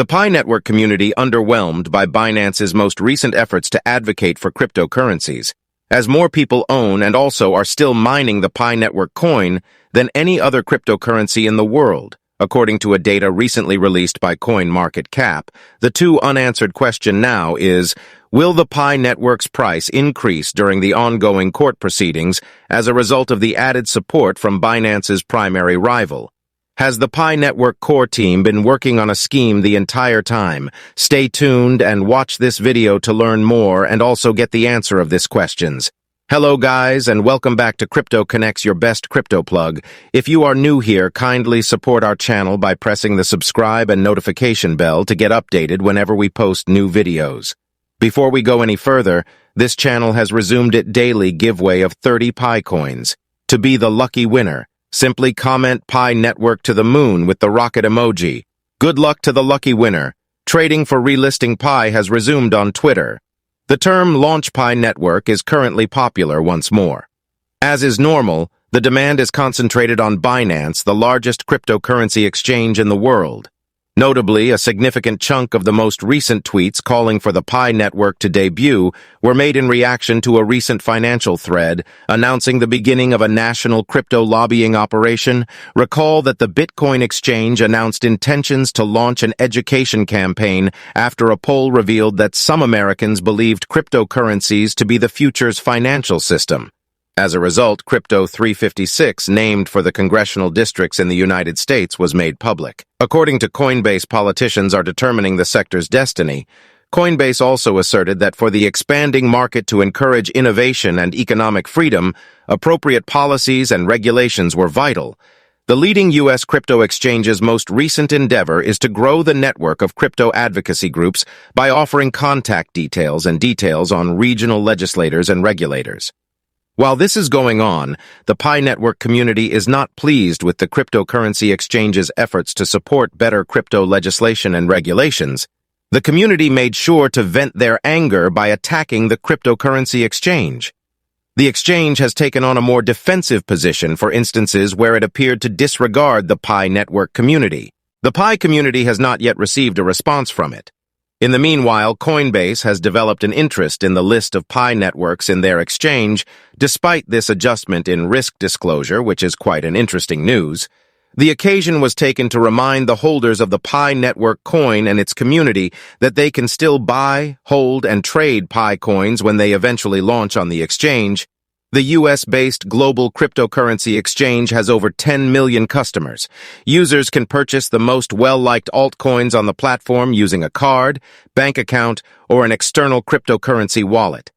The Pi network community underwhelmed by Binance's most recent efforts to advocate for cryptocurrencies, as more people own and also are still mining the Pi network coin than any other cryptocurrency in the world. According to a data recently released by CoinMarketCap, the two unanswered question now is, will the Pi network's price increase during the ongoing court proceedings as a result of the added support from Binance's primary rival? Has the Pi network core team been working on a scheme the entire time? Stay tuned and watch this video to learn more and also get the answer of these questions. Hello guys, and welcome back to Crypto Connects, your best crypto plug. If you are new here, kindly support our channel by pressing the subscribe and notification bell to get updated whenever we post new videos. Before we go any further, this channel has resumed its daily giveaway of 30 Pi coins. To be the lucky winner, simply comment Pi network to the moon with the rocket emoji. Good luck to the lucky winner. Trading for relisting Pi has resumed on Twitter. The term launch Pi network is currently popular once more. As is normal, the demand is concentrated on Binance, the largest cryptocurrency exchange in the world. Notably, a significant chunk of the most recent tweets calling for the Pi network to debut were made in reaction to a recent financial thread announcing the beginning of a national crypto lobbying operation. Recall that the Bitcoin exchange announced intentions to launch an education campaign after a poll revealed that some Americans believed cryptocurrencies to be the future's financial system. As a result, Crypto 356, named for the congressional districts in the United States, was made public. According to Coinbase, politicians are determining the sector's destiny. Coinbase also asserted that for the expanding market to encourage innovation and economic freedom, appropriate policies and regulations were vital. The leading U.S. crypto exchange's most recent endeavor is to grow the network of crypto advocacy groups by offering contact details and details on regional legislators and regulators. While this is going on, the Pi network community is not pleased with the cryptocurrency exchange's efforts to support better crypto legislation and regulations. The community made sure to vent their anger by attacking the cryptocurrency exchange. The exchange has taken on a more defensive position for instances where it appeared to disregard the Pi network community. The Pi community has not yet received a response from it. In the meanwhile, Coinbase has developed an interest in the list of Pi networks in their exchange, despite this adjustment in risk disclosure, which is quite an interesting news. The occasion was taken to remind the holders of the Pi network coin and its community that they can still buy, hold, and trade Pi coins when they eventually launch on the exchange. The US-based global cryptocurrency exchange has over 10 million customers. Users can purchase the most well-liked altcoins on the platform using a card, bank account, or an external cryptocurrency wallet.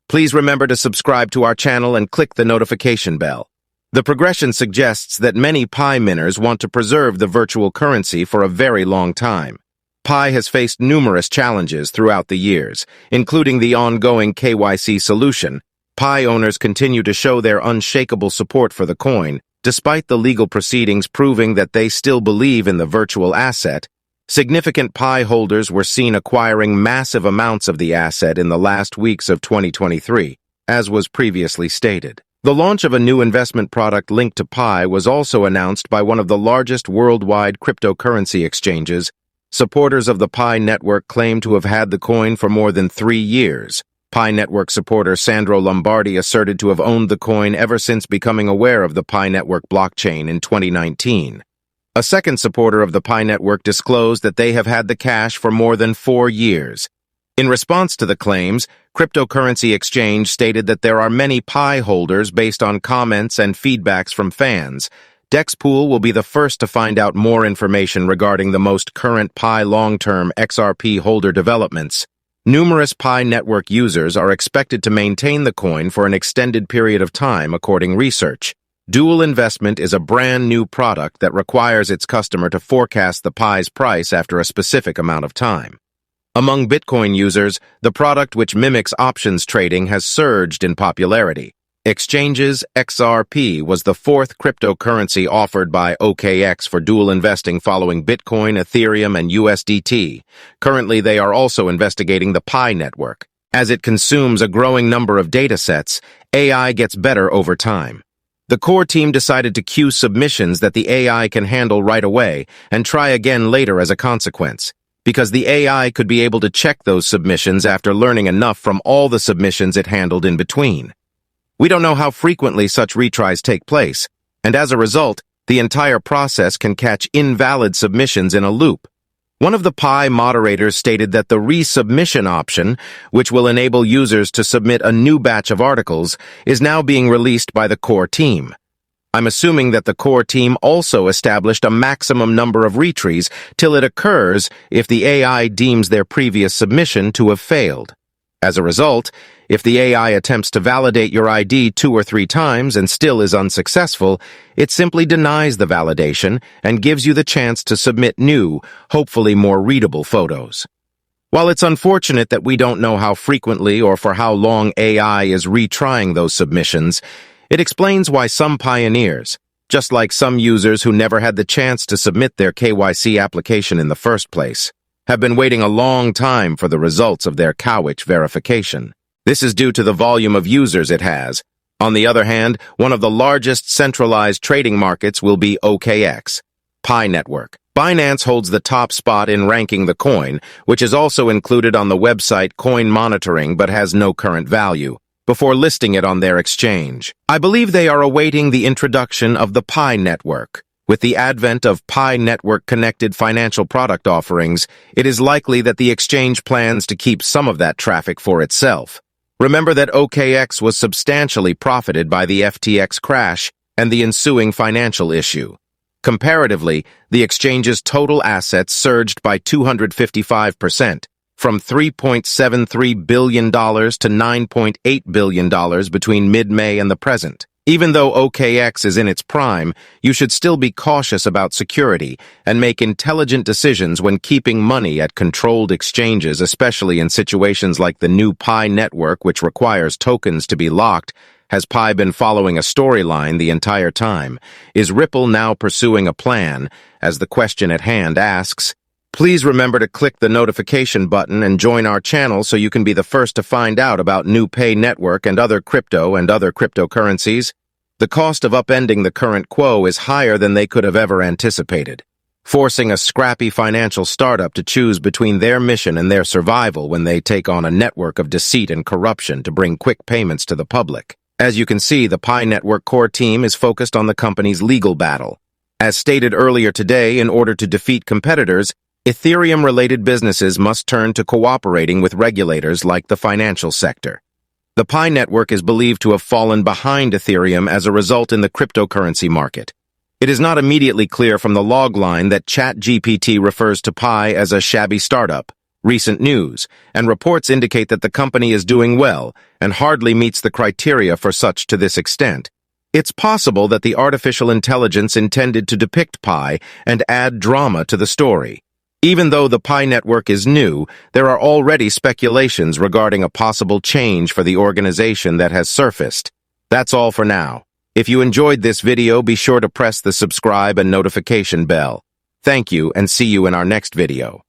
Please remember to subscribe to our channel and click the notification bell. The progression suggests that many Pi miners want to preserve the virtual currency for a very long time. Pi has faced numerous challenges throughout the years, including the ongoing KYC solution. Pi owners continue to show their unshakable support for the coin, despite the legal proceedings proving that they still believe in the virtual asset. Significant Pi holders were seen acquiring massive amounts of the asset in the last weeks of 2023, as was previously stated. The launch of a new investment product linked to Pi was also announced by one of the largest worldwide cryptocurrency exchanges. Supporters of the Pi network claim to have had the coin for more than 3 years. Pi network supporter Sandro Lombardi asserted to have owned the coin ever since becoming aware of the Pi network blockchain in 2019. A second supporter of the Pi network disclosed that they have had the cash for more than 4 years. In response to the claims, Cryptocurrency Exchange stated that there are many Pi holders based on comments and feedbacks from fans. Dexpool will be the first to find out more information regarding the most current Pi long-term XRP holder developments. Numerous Pi network users are expected to maintain the coin for an extended period of time, according research. Dual investment is a brand new product that requires its customer to forecast the Pi's price after a specific amount of time. Among Bitcoin users, the product, which mimics options trading, has surged in popularity. Exchange's XRP was the fourth cryptocurrency offered by OKX for dual investing following Bitcoin, Ethereum, and USDT. Currently, they are also investigating the Pi network. As it consumes a growing number of datasets, AI gets better over time. The core team decided to queue submissions that the AI can handle right away and try again later as a consequence. because the AI could be able to check those submissions after learning enough from all the submissions it handled in between. We don't know how frequently such retries take place, and as a result, the entire process can catch invalid submissions in a loop. One of the Pi moderators stated that the resubmission option, which will enable users to submit a new batch of articles, is now being released by the core team. I'm assuming that the core team also established a maximum number of retries till it occurs if the AI deems their previous submission to have failed. As a result, if the AI attempts to validate your ID 2 or 3 times and still is unsuccessful, it simply denies the validation and gives you the chance to submit new, hopefully more readable photos. While it's unfortunate that we don't know how frequently or for how long AI is retrying those submissions, it explains why some pioneers, just like some users who never had the chance to submit their KYC application in the first place, have been waiting a long time for the results of their Cowich verification. This is due to the volume of users it has. On the other hand, one of the largest centralized trading markets will be OKX, Pi Network. Binance holds the top spot in ranking the coin, which is also included on the website Coin Monitoring but has no current value, before listing it on their exchange. I believe they are awaiting the introduction of the Pi Network. With the advent of Pi Network-connected financial product offerings, it is likely that the exchange plans to keep some of that traffic for itself. Remember that OKX was substantially profited by the FTX crash and the ensuing financial issue. Comparatively, the exchange's total assets surged by 255%, from $3.73 billion to $9.8 billion between mid-May and the present. Even though OKX is in its prime, you should still be cautious about security and make intelligent decisions when keeping money at controlled exchanges, especially in situations like the new Pi network, which requires tokens to be locked. Has Pi been following a storyline the entire time? Is Ripple now pursuing a plan? As the question at hand asks, please remember to click the notification button and join our channel so you can be the first to find out about new Pay Network and other cryptocurrencies. The cost of upending the current quo is higher than they could have ever anticipated, forcing a scrappy financial startup to choose between their mission and their survival when they take on a network of deceit and corruption to bring quick payments to the public. As you can see, the Pi Network core team is focused on the company's legal battle. As stated earlier today, in order to defeat competitors, Ethereum-related businesses must turn to cooperating with regulators like the financial sector. The Pi network is believed to have fallen behind Ethereum as a result in the cryptocurrency market. It is not immediately clear from the log line that ChatGPT refers to Pi as a shabby startup, recent news, and reports indicate that the company is doing well and hardly meets the criteria for such to this extent. It's possible that the artificial intelligence intended to depict Pi and add drama to the story. Even though the Pi network is new, there are already speculations regarding a possible change for the organization that has surfaced. That's all for now. If you enjoyed this video, be sure to press the subscribe and notification bell. Thank you, and see you in our next video.